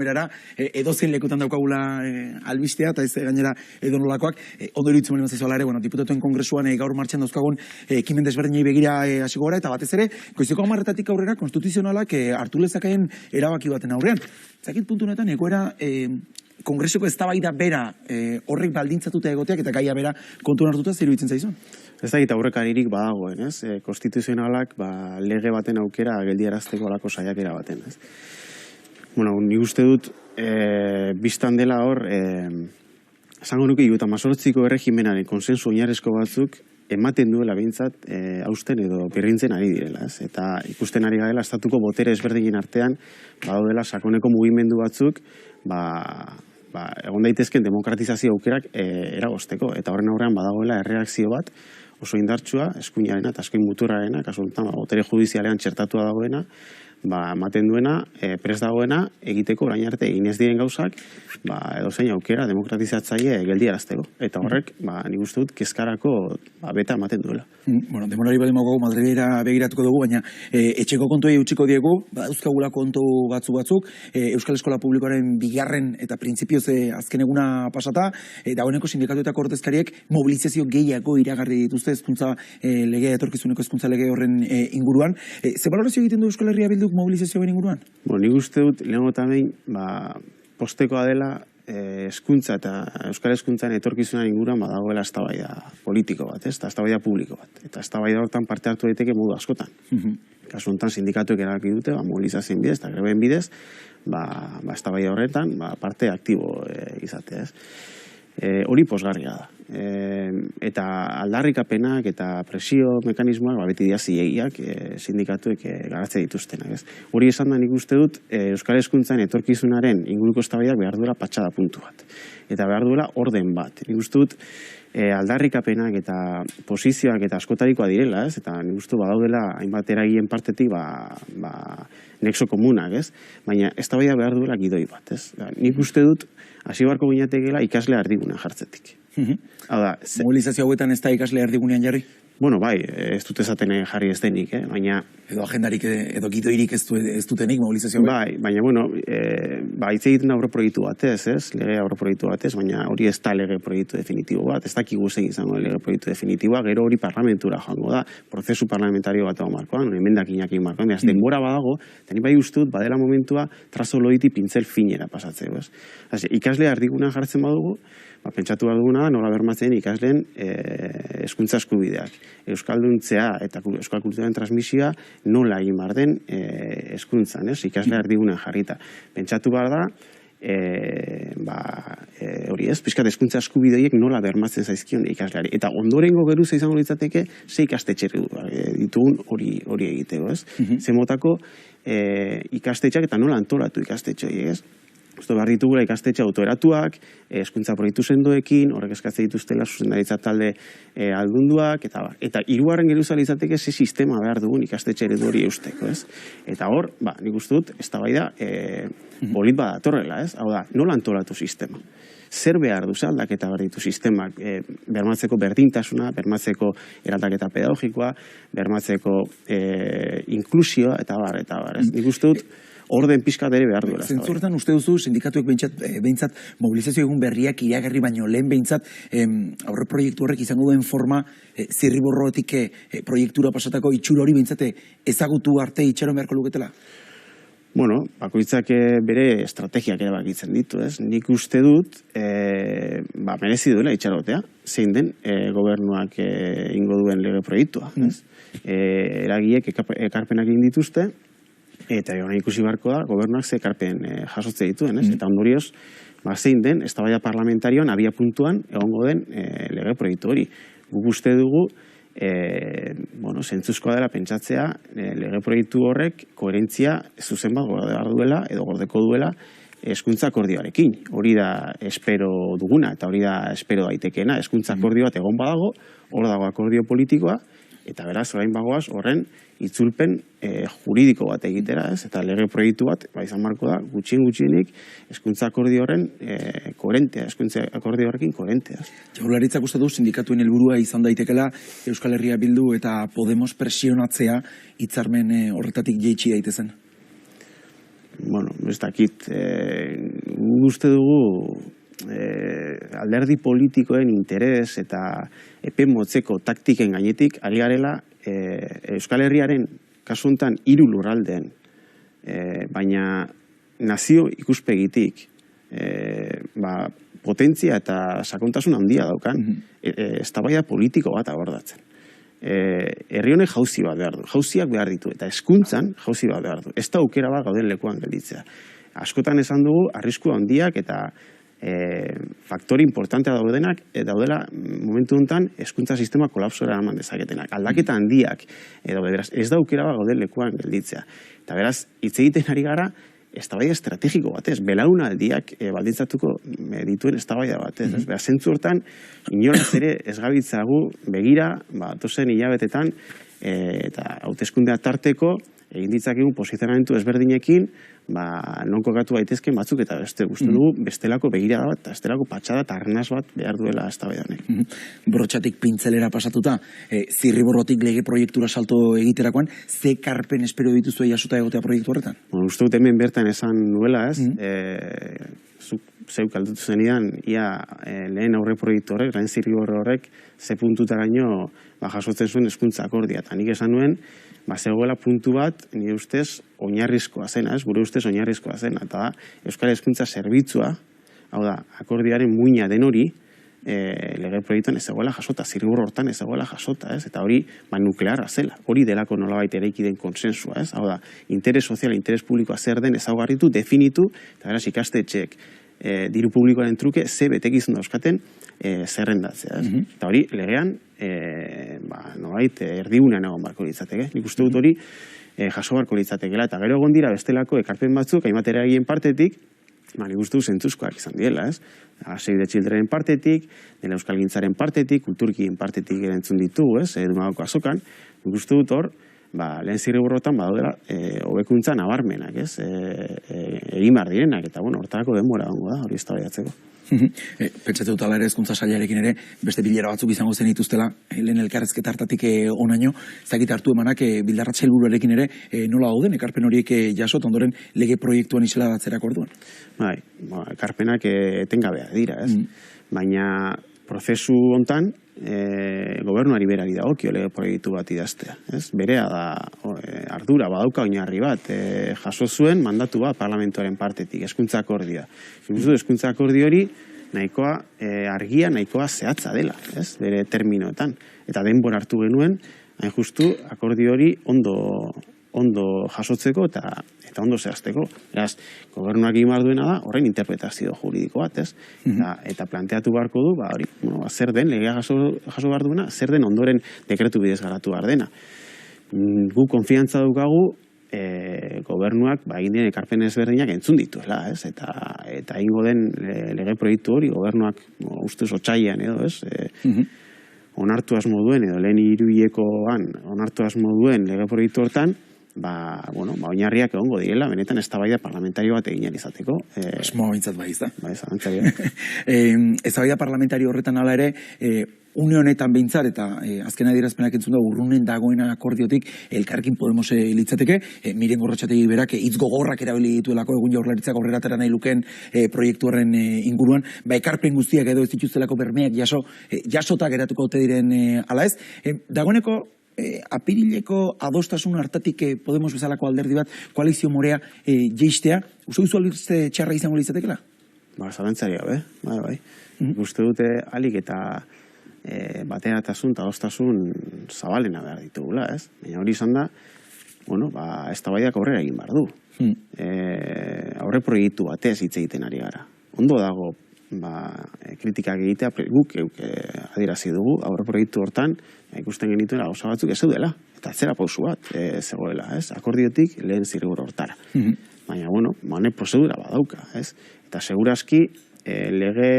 berara, edozein lekutan daukagula albistea, eta ez gainera edonolakoak, ondo iruditzen bali mazaizu ala ere, diputatuen kongresuan gaur martxan dauzkagun ekimen desberdinei begira hasiko gara, eta batez ere, goizeko 10:00 aurrera, konstituzionalak hartu lezakeen erabaki baten aurrean. Zakit puntu honetan, egoera kongresuko eztabaida bera horrek baldintzatuta egoteak eta gaia bera kontuan hartuta zer iruditzen zaizun? Ez da, eta aurrekaririk badagoen, ez? Konstituzionalak lege baten aukera geldiarazteko alako saiakera baten, ez? Bueno, nik uste dut, biztan dela hor, esango nuke 2018ko erregimenaren konsensu oinarrizko batzuk ematen duela behintzat hausten edo birrintzen ari direla, ez? Eta ikusten ari garela estatuko botere ezberdinen artean badaudela sakoneko mugimendu batzuk, egon daitezken demokratizazio aukerak eragozteko, eta horren aurrean badagoela erreakzio bat oso indartsua, eskuinarena eta eskuin muturrarena, kasu honetan botere judizialean txertatua dagoena, ematen duena, prest dagoena, egiteko orain arte egin ez diren gauzak, edozein aukera demokratizatzaile geldiarazteko. Eta horrek, nik uste dut, kezkarako beta ematen duela. Bueno, demorari bat emagogu, Madrilera begiratuko dugu, baina etxeko kontuei utziko diegu, dauzkagula kontu batzuk, Euskal Eskola Publikoaren bigarren eta printzipioz azken eguna pasata, dagoeneko sindikatuetako ordezkariek mobilizazio gehiago iragarri dituzte hezkuntza legea, etorkizuneko hezkuntza lege horren inguruan. Ze balorazio egiten du Euskal Herria Bilduk mobilizazioen inguruan? Nik uste dut, lehenengo eta behin, postekoa dela hezkuntza eta euskal hezkuntzan etorkizunan inguruan badagoela eztabaida politiko bat, eta eztabaida publiko bat. Eta eztabaida hortan parte hartu daiteke modu askotan. Kasu honetan sindikatuek erabaki dute, mobilizazioen bidez eta greben bidez, eztabaida horretan parte aktibo izatea, ez. Hori pozgarria da. Eta aldarrikapenak eta presio mekanismoak beti dira zilegiak sindikatuek garatzen dituztenak, ez. Hori esan da nik uste dut euskal hezkuntzan etorkizunaren inguruko eztabaidak behar duela patxada puntu bat. Eta behar duela orden bat. Nik uste dut aldarrikapenak eta posizioak eta askotarikoa direla, ez? Eta nik uste badaudela hainbat eragileen partetik nexo komunak, ez? Baina eztabaida behar duela gidoi bat, ez? Nik uste dut hasi beharko ginatekeela ikasle erdigunean jartzetik. Mobilizazio hauetan ez da ikasle erdigunean jarri? Bueno, bai, ez dut esaten jarri ez denik, baina... Edo agendarik, edo gidoirik ez dutenik mobilizazio hauetan? Bai, baina, bueno, hitz egiten aurreproiektu batez, ez? Lege aurreproiektu batez, baina hori ez da lege proiektu definitibo bat, ez dakigu zein izango lege proiektu definitiboa, gero hori parlamentura joango da, prozesu parlamentario bat dago markoan, emendakinak egin markoan, beraz, denbora badago, eta ni bai uste dut, badela momentua, trazo loiti pintzel finera pasatzeko, ez? Ikasle erdigunean jartzen badugu, pentsatu behar duguna da, nola bermatzen ikasleen hezkuntza eskubideak. Euskalduntzea eta euskal kulturaren transmisioa nola egin behar den hezkuntzan, ikasle erdigunean jarrita. Pentsatu behar da, hori ez, pixkat hezkuntza eskubideoiek nola bermatzen zaizkion ikasleari. Eta ondorengo geruza izango litzateke, ze ikastetxe ditugun hori egiteko, ez? Ze motako ikastetxeak eta nola antolatu ikastetxeoiek, ez? Uste behar ditugula ikastetxe autoeratuak, hezkuntza proiektu sendoekin, horrek eskatzen dituztela zuzendaritza talde aldunduak, eta hirugarren geruza izateke ze sistema behar dugun ikastetxe eredu hori eusteko, ez? Eta hor, nik uste dut, eztabaida polit badatorrela, ez? Hau da, nola antolatu sistema? Zer behar du aldaketa behar ditu sistemak, bermatzeko berdintasuna, bermatzeko eraldaketa pedagogikoa, bermatzeko inklusioa, eta bar, ez? Nik uste dut, orden pixkat ere behar duela. Zentzurretan uste duzu, sindikatuek behintzat mobilizazio egun berriak iragarri baino lehen behintzat aurre proiektu horrek izango duen forma zirriborroetik proiektura pasatako itxura hori behintzat ezagutu arte itxaron beharko luketela? Bueno, bakoitzak bere estrategiak ere bakitzen ditu, ez? Nik uste dut, merezi duela itxarotea, zein den gobernuak ingo duen lege proiektua, ez? Eragiek ekarpenak egin dituzte, eta gero ikusi beharko da, gobernuak ze ekarpen jasotze dituen, ez? Eta ondorioz, zein den, eztabaida parlamentarioan, abia puntuan, egongo den lege proiektu hori. Guk uste dugu, zentzuzkoa dela pentsatzea, lege proiektu horrek koherentzia zuzen bat duela, edo gordeko duela, hezkuntza akordioarekin. Hori da espero duguna, eta hori da espero daitekeena. Hezkuntza akordio bat egon badago, hor dago akordio politikoa, eta beraz, orain bagoaz, horren itzulpen juridiko bat egitera, ez? Eta lege proiektu bat, izan marko da, gutxienik, hezkuntza akordio horren koherentea, hezkuntza akordio horrekin koherentea. Jaurlaritzak uste du, sindikatuen helburua izan daitekela Euskal Herria Bildu eta Podemos presionatzea hitzarmen horretatik jaitsi daitezen? bueno, ez dakit, uste dugu alderdi politikoen interes eta epe motzeko taktiken gainetik ari garela Euskal Herriaren kasu honetan 3 lurraldeen, baina nazio ikuspegitik potentzia eta sakontasun handia daukan eztabaida politiko bat abordatzen. Herri honek jauzi bat behar du, jauziak behar ditu, eta hezkuntzan jauzi bat behar du. Ez da aukera bat gauden lekuan gelditzea. Askotan esan dugu, arrisku handiak eta faktore importantea daudela momentu honetan hezkuntza sistema kolapsora eman dezaketenak. Aldaketa handiak daude, beraz, ez da aukera bat gauden lekuan gelditzea. Eta beraz, hitz egiten ari gara, eztabaida estrategiko batez, belaunaldiak baldintzatuko dituen eztabaida batez. Beraz, zentzu hortan, inolaz ere ez gabiltzagu begira, datozen hilabetetan, eta hauteskunde tarteko, egin ditzakegun posizionamendu ezberdinekin, non kokatu daitezken batzuk, eta beste uste dugu bestelako begirada bat, eta bestelako patxada eta arnaz bat behar duela eztabaida honek. Brotxatik pintzelera pasatuta, zirriborrotik lege proiektura salto egiterakoan, ze karpen espero dituzu jasota egotea proiektu horretan? Uste dut hemen bertan esan nuela, ez? Zeuk aldutu zenidan, lehen aurre proiektu horrek, lehen zirriborro horrek, ze puntuta gaino jasotzen zuen hezkuntza akordia. Eta nik esan nuen, zegoela puntu bat, nire ustez, oinarrizkoa zena, gure ustez oinarrizkoa zena, eta Euskal Hezkuntza Zerbitzua, hau da, akordiaren muina den hori, lege proiektuan ez egoela jasota, zirriborro hortan ez egoela jasota, eta hori nuklearra zela, hori delako nolabait eraiki den konsensua, ez? Hau da, interes sozial, interes publikoa zer den ezaugarritu, definitu, eta beraz ikastetxeek diru publikoaren truke ze betekizun dauzkaten zerrendatzea. Eta hori, legean, nolabait erdigunean egon barko litzateke. Nik uste dut hori jaso barko litzatekela, eta gero egon dira bestelako ekarpen batzuk, hainbat eragien partetik, nik uste dut zentzuzkoak izan diela, ez? Save the Childrenen partetik, dela Euskalgintzaren partetik, kulturkien partetik erantzun ditugu, ez? Dumagoko azokan, nik uste dut hor, lehen zirriborrotan badaudela hobekuntza nabarmenak, ez? Egin behar direnak, eta hortarako denbora dago da, hori eztabaidatzeko. Pentsatu dut ala ere hezkuntza sailarekin ere, beste bilera batzuk izango zen dituztela, lehen elkarrezketa hartatik onaino, zakit hartu emanak bildarratxe helburuarekin ere nola gauden, ekarpen horiek jasot, ondoren lege proiektuan isela batzerako orduan. Ekarpenak etengabea dira, ez? Baina prozesu hontan, gobernuari berari dagokio lege proiektu bat idaztea. Berea da ardura, badauka oinarri bat, jaso zuen mandatu bat parlamentuaren partetik, hezkuntza akordioa. Hezkuntza akordio hori nahikoa argia, nahikoa zehatza dela, bere terminoetan. Eta denbora hartu genuen, hain justu akordio hori ondo jasotzeko eta ondo zehazteko. Beraz, gobernuak egin behar duena da, horren interpretazio juridiko bat, ez? Eta planteatu beharko du, hori, zer den, legea jaso behar duena, zer den ondoren dekretu bidez garatu behar dena. Gu konfiantza daukagu, gobernuak, egin diren ekarpen ezberdinak entzun dituela, ez? Eta egingo den lege proiektu hori, gobernuak, ustez otsailean edo, ez? Onartu asmo duen, edo lehen hiruhilekoan onartu asmo duen lege proiektu hortan, oinarriak egongo direla, benetan eztabaida parlamentario bat egin izateko. Asmoa bintzat bai, izan. Bai, zantzario. Eztabaida parlamentario horretan ala ere, une honetan behintzat, eta azken adierazpenak entzun da, urrunen dagoen akordiotik Elkarrekin Podemos litzateke, Miren Gorrotxategi berak hitz gogorrak erabili dituelako egun Jaurlaritzak aurrera atera nahi lukeen proiektu horren inguruan, ekarpen guztiak edo ez dituztelako bermeak jasota geratuko ote diren ala ez. Dagoeneko apirileko adostasun hartatik Podemos bezalako alderdi bat koalizio morea jeistea, uste duzu albiste txarra izango litzatekela? Zalantzari gabe, bai. Uste dute alik eta bateratasun eta adostasun zabalena behar ditugula, ez? Baina hori izan da, eztabaidak aurrera egin behar du. Aurre proiektu batez hitz egiten ari gara. Ondo dago kritikak egitea, guk adierazi dugu, aurre proiektu hortan, ikusten genituen gauza batzuk ez zeudela, eta atzera pausu bat zegoela, ez? Akordiotik lehen zirriborro hortara. Baina, honek prozedura badauka, ez? Eta segurazki, lege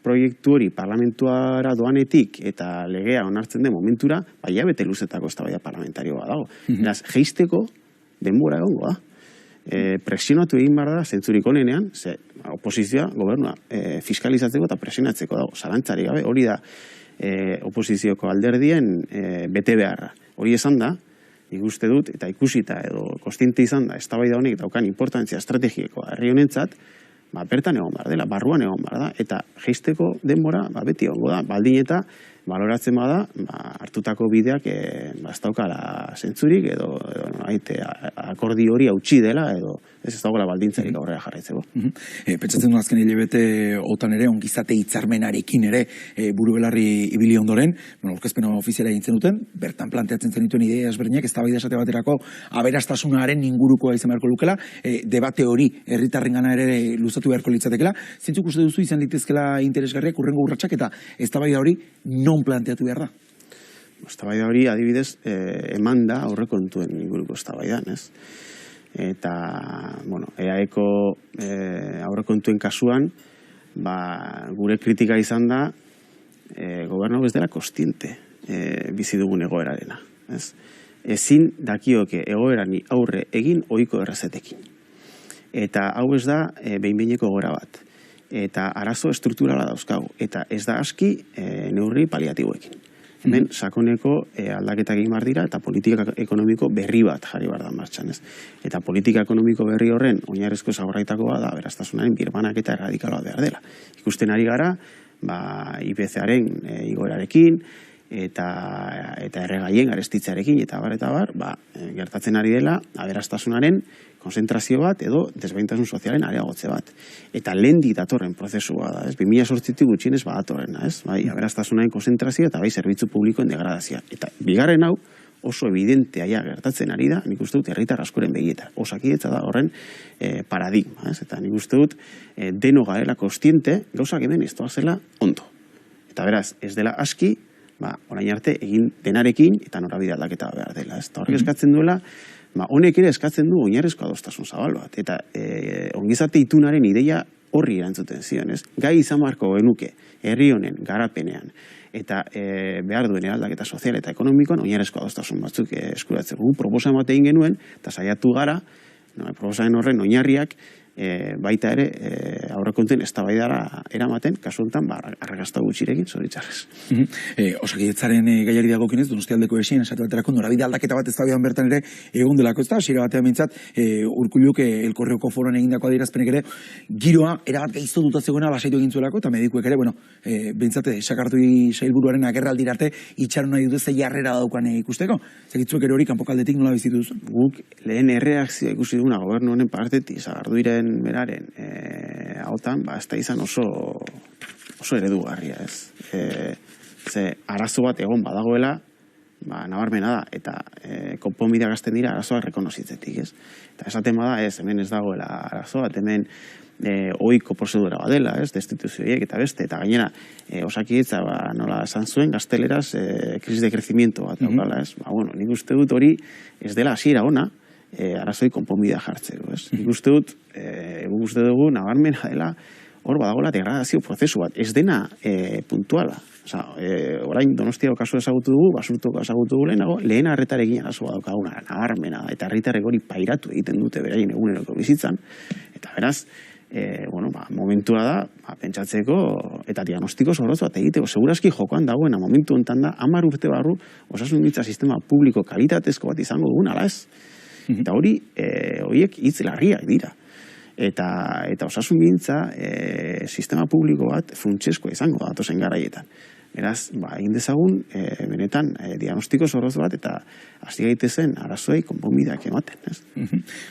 proiektu hori parlamentuara doanetik eta legea onartzen den momentura, hilabete luzetako eztabaida parlamentario badago. Beraz, jeisteko denbora egongo da. Presionatu egin behar da, zentzurik onenean, oposizioa, gobernua, fiskalizatzeko eta presionatzeko dago, zalantzari gabe, hori da oposizioko alderdien bete beharra. Hori esan da, nik uste dut, eta ikusita edo kostiente izan da, eztabaida honek daukan importantzia estrategikoa herri honentzat, bertan egon behar dela, barruan egon behar da, eta jeisteko denbora beti egongo da, baldin eta baloratzen bada, hartutako bideak ez daukala zentzurik, edo akordi hori hautsi dela, edo ez daukala baldintzarik aurrera jarraitzeko. Pentsatzen du azken hilabete otan ere, ongizate hitzarmenarekin ere buru belarri ibili ondoren, aurkezpen ofiziala egintzen duten, bertan planteatzen zenituen ideia ezberdinak, eztabaida esate baterako aberastasunaren ingurukoa izan beharko lukela, debate hori herritarrengana ere luzatu beharko litzatekela, zintzuk uste duzu izan litezkela interesgarriak urrengo urratsak eta eztabaida hori non planteatu behar da? Eztabaida hori adibidez eman da aurrekontuen inguruko eztabaidan, ez? Eta, EAeko aurrekontuen kasuan, gure kritika izan da, gobernu ez dela kostiente bizi dugun egoerarena, ez? Ezin dakioke egoerani aurre egin ohiko errezetekin. Eta hau ez da behin-behineko egoera bat. Eta arazo estrukturala dauzkagu. Eta ez da aski neurri paliatiboekin. Hemen, sakoneko aldaketak egin behar dira eta politika ekonomiko berri bat jarri behar da martxan, ez? Eta politika ekonomiko berri horren oinarrizko ezaugarrietakoa da aberastasunaren birbanaketa erradikala behar dela. Ikusten ari gara, IPC-aren igoerarekin, eta erregaien garestitzearekin, eta bar, gertatzen ari dela aberastasunaren konzentrazio bat edo desberdintasun sozialen areagotze bat. Eta lehendi datorren prozesua da, ez? 2008 gutxienez badatorrena, ez? Aberastasunaren konzentrazio eta zerbitzu publikoen degradazioa. Eta bigarren hau oso evidentea gertatzen ari da, nik uste dut herritar askoren begietan. Osakidetza da horren paradigma, ez? Eta nik uste dut deno garela kostiente gauzak hemen ez doazela ondo. Eta beraz, ez dela aski, orain arte egin denarekin eta norabide aldaketa behar dela, ez? Eta horrek eskatzen duela, honek ere eskatzen du oinarrizko adostasun zabal bat. Eta ongizate itunaren ideia horri erantzuten zion, ez? Gai izan beharko genuke herri honen garapenean eta behar duen eraldaketa sozial eta ekonomikoan oinarrizko adostasun batzuk eskuratzeko. Gu proposamen bat egin genuen eta saiatu gara, proposamen horren oinarriak baita ere aurrekontuen eztabaidara eramaten, kasu honetan arrakasta gutxirekin, zoritxarrez. Osakidetzaren gaiari dagokienez, Donostialdeko esien esate baterako norabide aldaketa bat eztabaidan bertan ere egon delako, ezta? Hasiera batean behintzat Urkulluk El Correoko Foroan egindako adierazpenek ere giroa erabat gaiztotuta zegoena lasaitu egin zuelako eta medikuek ere, behintzat Sakartui sailburuaren agerraldira arte itxaron nahi dute ze jarrera daukan ikusteko. Zekitzuek ere hori kanpokaldetik nola bizitu duzu? Guk lehen erreakzioa ikusi duguna gobernu honen partetik Sagarduiren beraren hautan, ez da izan oso eredugarria, ez? Ze arazo bat egon badagoela, nabarmena da, eta konponbideak hasten dira arazoak rekonozitzetik, ez? Eta esaten bada, hemen ez dagoela arazo bat, hemen ohiko prozedura badela, ez? Destituzioiek eta beste, eta gainera Osakidetza nola esan zuen, gazteleraz krisis de crecimiento bat daukala, ez? Nik uste dut hori ez dela hasiera ona, arazoi konponbidea jartzeko, ez? Nik uste dut, uste dugu, nabarmena dela, hor badagoela degradazio prozesu bat, ez dena puntuala. Orain Donostiako kasu ezagutu dugu, Basurtoko ezagutu dugu lehenago, lehen arretarekin arazo bat daukaguna, nabarmena da, eta herritarrek hori pairatu egiten dute beraien eguneroko bizitzan, eta beraz, momentua da, pentsatzeko, eta diagnostiko zorrotz bat egiteko, segurazki jokoan dagoena momentu honetan da, 10 urte barru, osasungintza sistema publiko kalitatezko bat izango dugun, ala ez? Eta horiek hitz larriak dira. Eta osasungintza sistema publiko bat funtsezkoa izango da datozen garaietan. Beraz, egin dezagun, benetan, diagnostiko zorroz bat, eta hasi gaitezen arazoei konponbideak ematen, ez?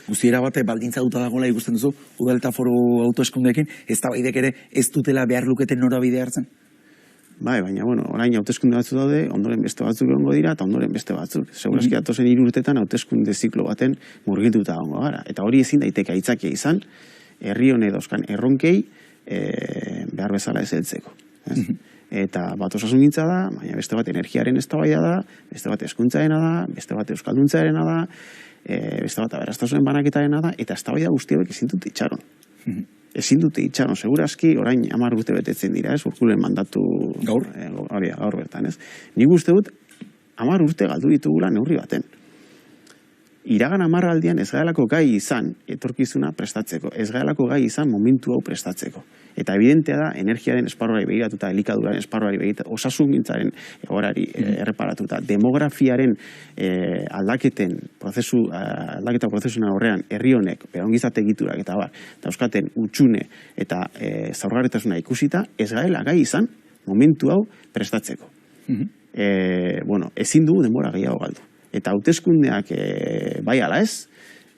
Guztiera bat, baldintza duta dagoela ikusten duzu, udal eta foru autoeskundeekin, eztabaidek ere ez dutela behar luketen norabide hartzen? Baina, orain hauteskunde batzuk daude, ondoren beste batzuk egongo dira, eta ondoren beste batzuk. Segurazki datozen 3 urtetan hauteskunde ziklo baten murgilduta egongo gara. Eta hori ezin daiteke aitzakia izan, herri hone dauzkan erronkei behar bezala ez heltzeko. Eta bat osasungintza da, baina beste bat energiaren eztabaida da, beste bat hezkuntzarena da, beste bat euskalduntzaarena da, beste bat aberastasunen banaketaarena da, eta eztabaida guzti hauek ezin dute itxaron. Ezin dute itxaron, segurazki orain 10 urte betetzen dira, ez? Urkullen mandatu gaur bertan, ez? Nik uste dut 10 urte galdu ditugula neurri baten. Iragan 10 aldian ez gaelako gai izan etorkizuna prestatzeko, ez gaelako gai izan momentu hau prestatzeko. Eta evidentea da, energiaren esparruari begiratuta, elikaduraren esparruari begiratuta, osasungintzaren egoerari erreparatuta, demografiaren aldaketa prozesuan aurrean, herri honek, ongizate egiturak eta bar, dauzkaten utxune eta zaurgarritasuna ikusita, ez gaela gai izan, momentu hau prestatzeko. Ezin dugu denbora gehiago galdu. Eta hauteskundeak bai ala ez,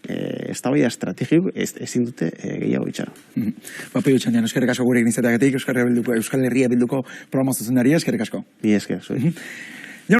eztabaida estrategiko ezin dute gehiago itxaro. Peio Txandian, eskerrik asko gurekin izateagatik, Euskal Herria Bilduko programa zuzendaria, eskerrik asko. Ni esker, zoi.